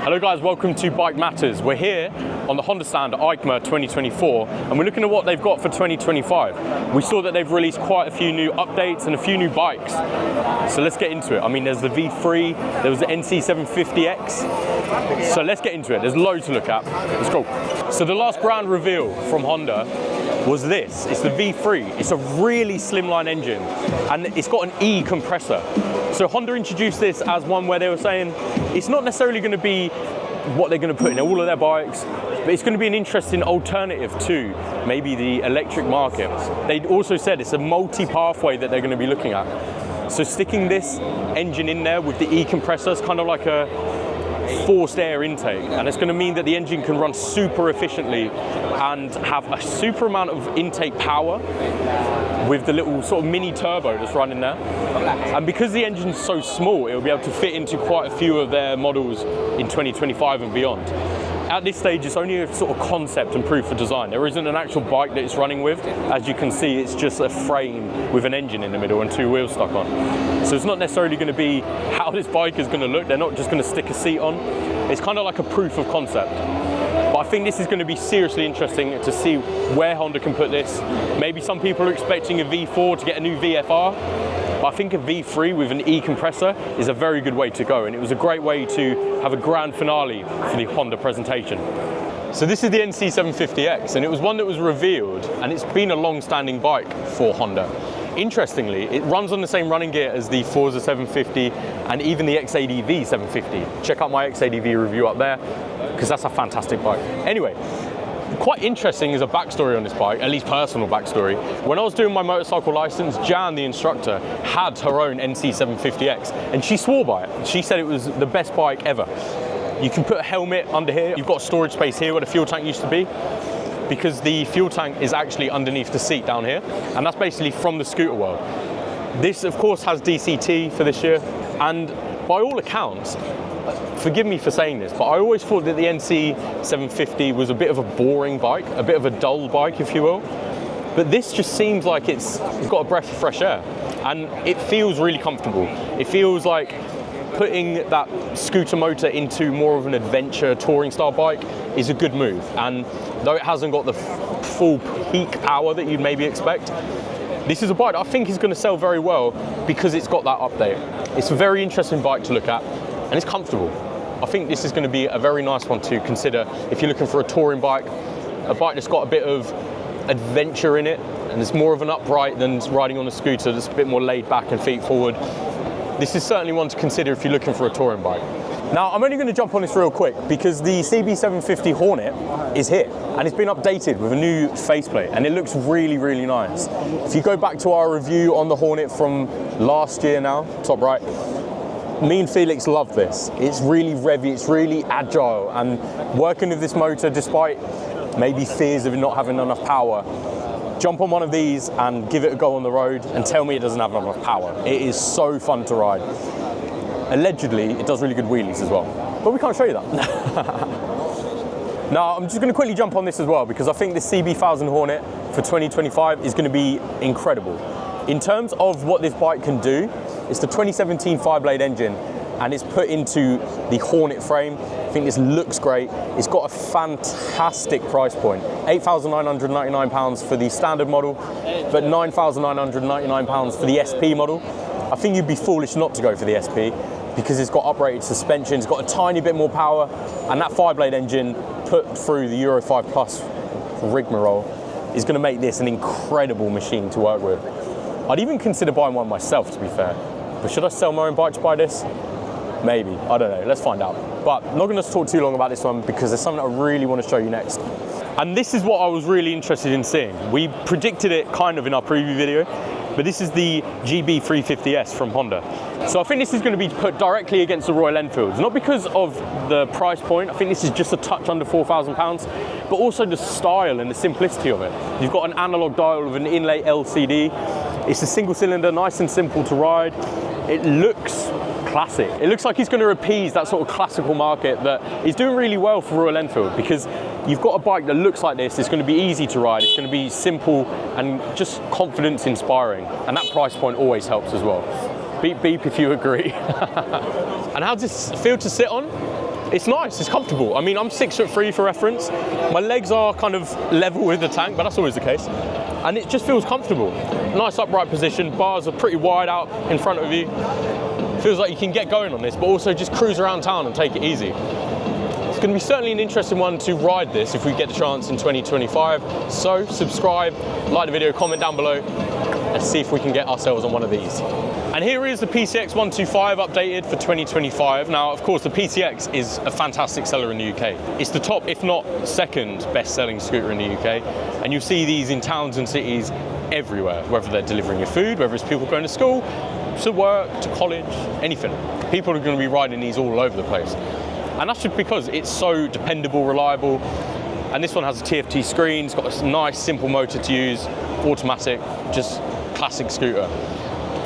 Hello guys, welcome to Bike Matters. We're here on the Honda stand at EICMA 2024 and we're looking at what they've got for 2025. We saw that they've released quite a few new updates and a few new bikes. So let's get into it. I mean, there's the V3, there was the NC750X. So let's get into it. There's loads to look at. Let's go. So the last grand reveal from Honda was this. It's the V3. It's a really slimline engine and it's got an E-Compressor. So Honda introduced this as one where they were saying it's not necessarily going to be what they're going to put in all of their bikes, but it's going to be an interesting alternative to maybe the electric market. They also said it's a multi-pathway that they're going to be looking at. So sticking this engine in there with the E-Compressor is kind of like a forced air intake, and it's going to mean that the engine can run super efficiently and have a super amount of intake power with the little sort of mini turbo that's running there. And because the engine's so small, it'll be able to fit into quite a few of their models in 2025 and beyond. At this stage, it's only a sort of concept and proof of design. There isn't an actual bike that it's running with. As you can see, it's just a frame with an engine in the middle and two wheels stuck on. So it's not necessarily going to be how this bike is going to look. They're not just going to stick a seat on. It's kind of like a proof of concept. But I think this is going to be seriously interesting to see where Honda can put this. Maybe some people are expecting a V4 to get a new VFR. But I think a V3 with an E-Compressor is a very good way to go, and it was a great way to have a grand finale for the Honda presentation. So this is the NC750X, and it was one that was revealed, and it's been a long-standing bike for Honda. Interestingly, it runs on the same running gear as the Forza 750 and even the XADV 750. Check out my XADV review up there, because that's a fantastic bike. Anyway, quite interesting is a backstory on this bike, at least personal backstory. When I was doing my motorcycle license, Jan, the instructor, had her own NC750X, and she swore by it. She said it was the best bike ever. You can put a helmet under here. You've got storage space here where the fuel tank used to be, because the fuel tank is actually underneath the seat down here, and that's basically from the scooter world. This, of course, has DCT for this year, and by all accounts, forgive me for saying this, but I always thought that the NC750 was a bit of a boring bike, a bit of a dull bike, if you will. But this just seems like it's got a breath of fresh air, and it feels really comfortable. It feels like putting that scooter motor into more of an adventure touring style bike is a good move. And though it hasn't got the full peak power that you'd maybe expect, this is a bike I think is going to sell very well because it's got that update. It's a very interesting bike to look at, and it's comfortable. I think this is going to be a very nice one to consider if you're looking for a touring bike, a bike that's got a bit of adventure in it, and it's more of an upright than riding on a scooter that's a bit more laid back and feet forward. This is certainly one to consider if you're looking for a touring bike. Now, I'm only going to jump on this real quick because the CB750 Hornet is here, and it's been updated with a new faceplate, and it looks really, really nice. If you go back to our review on the Hornet from last year now, top right, me and Felix love this. It's really revvy, it's really agile, and working with this motor, despite maybe fears of it not having enough power, jump on one of these and give it a go on the road and tell me it doesn't have enough power. It is so fun to ride. Allegedly, it does really good wheelies as well, but we can't show you that. Now, I'm just going to quickly jump on this as well because I think this CB1000 Hornet for 2025 is going to be incredible. In terms of what this bike can do, it's the 2017 5-blade engine, and it's put into the Hornet frame. I think this looks great. It's got a fantastic price point. £8,999 for the standard model, but £9,999 for the SP model. I think you'd be foolish not to go for the SP because it's got uprated suspension, it's got a tiny bit more power, and that 5-blade engine put through the Euro 5 Plus rigmarole is going to make this an incredible machine to work with. I'd even consider buying one myself, to be fair. But should I sell my own bike to buy this? Maybe, I don't know, let's find out. But I'm not going to talk too long about this one because there's something I really want to show you next. And this is what I was really interested in seeing. We predicted it kind of in our preview video, but this is the GB350S from Honda. So I think this is going to be put directly against the Royal Enfields, not because of the price point. I think this is just a touch under £4,000, but also the style and the simplicity of it. You've got an analog dial with an inlay LCD. It's a single cylinder, nice and simple to ride. It looks classic. It looks like he's going to appease that sort of classical market that is doing really well for Royal Enfield, because you've got a bike that looks like this. It's going to be easy to ride. It's going to be simple and just confidence inspiring. And that price point always helps as well. Beep, beep if you agree. And how does this feel to sit on? it's nice, it's comfortable. I mean, I'm 6'3" for reference. My legs are kind of level with the tank, but that's always the case. And it just feels comfortable. Nice upright position, bars are pretty wide out in front of you. Feels like you can get going on this, but also just cruise around town and take it easy. It's going to be certainly an interesting one to ride this if we get the chance in 2025. So subscribe, like the video, comment down below, and see if we can get ourselves on one of these. And here is the PCX 125 updated for 2025. Now, of course, the PCX is a fantastic seller in the UK. It's the top, if not second, best-selling scooter in the UK. And you see these in towns and cities everywhere, whether they're delivering your food, whether it's people going to school, to work, to college, anything. People are going to be riding these all over the place. And that's just because it's so dependable, reliable. And this one has a TFT screen, it's got a nice, simple motor to use, automatic, just classic scooter.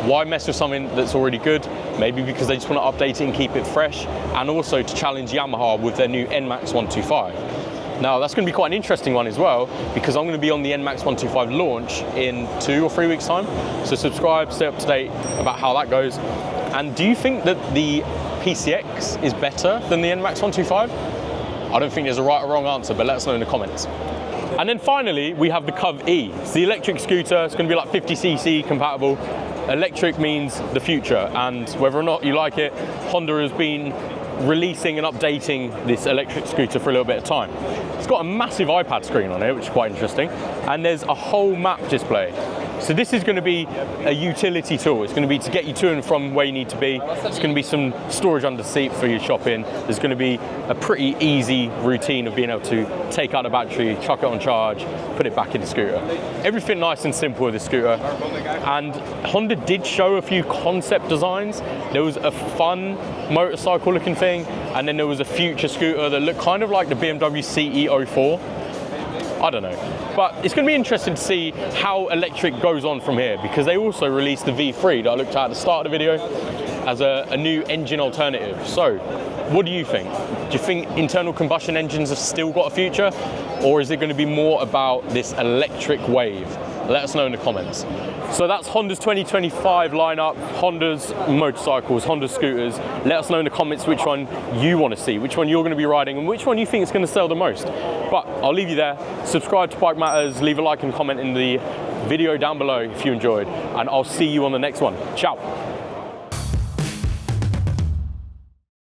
Why mess with something that's already good? Maybe because they just want to update it and keep it fresh, and also to challenge Yamaha with their new NMAX 125. Now, that's going to be quite an interesting one as well, because I'm going to be on the NMAX 125 launch in 2 or 3 weeks' time. So subscribe, stay up to date about how that goes. And do you think that the PCX is better than the NMAX 125? I don't think there's a right or wrong answer, but let us know in the comments. And then finally, we have the Cov E. It's the electric scooter. It's going to be like 50cc compatible. Electric means the future, and whether or not you like it, Honda has been releasing and updating this electric scooter for a little bit of time. It's got a massive iPad screen on it, which is quite interesting, and there's a whole map display. So this is going to be a utility tool. It's going to be to get you to and from where you need to be. There's going to be some storage under the seat for your shopping. There's going to be a pretty easy routine of being able to take out the battery, chuck it on charge, put it back in the scooter. Everything nice and simple with the scooter. And Honda did show a few concept designs. There was a fun motorcycle looking thing, and then there was a future scooter that looked kind of like the BMW CE04. I don't know, but it's going to be interesting to see how electric goes on from here, because they also released the V3 that I looked at the start of the video as a new engine alternative. So what do you think? Do you think internal combustion engines have still got a future, or is it going to be more about this electric wave? Let us know in the comments. So that's Honda's 2025 lineup, Honda's motorcycles, Honda scooters. Let us know in the comments which one you want to see, which one you're going to be riding, and which one you think is going to sell the most. But I'll leave you there. Subscribe to Bike Matters, leave a like and comment in the video down below if you enjoyed, and I'll see you on the next one. Ciao.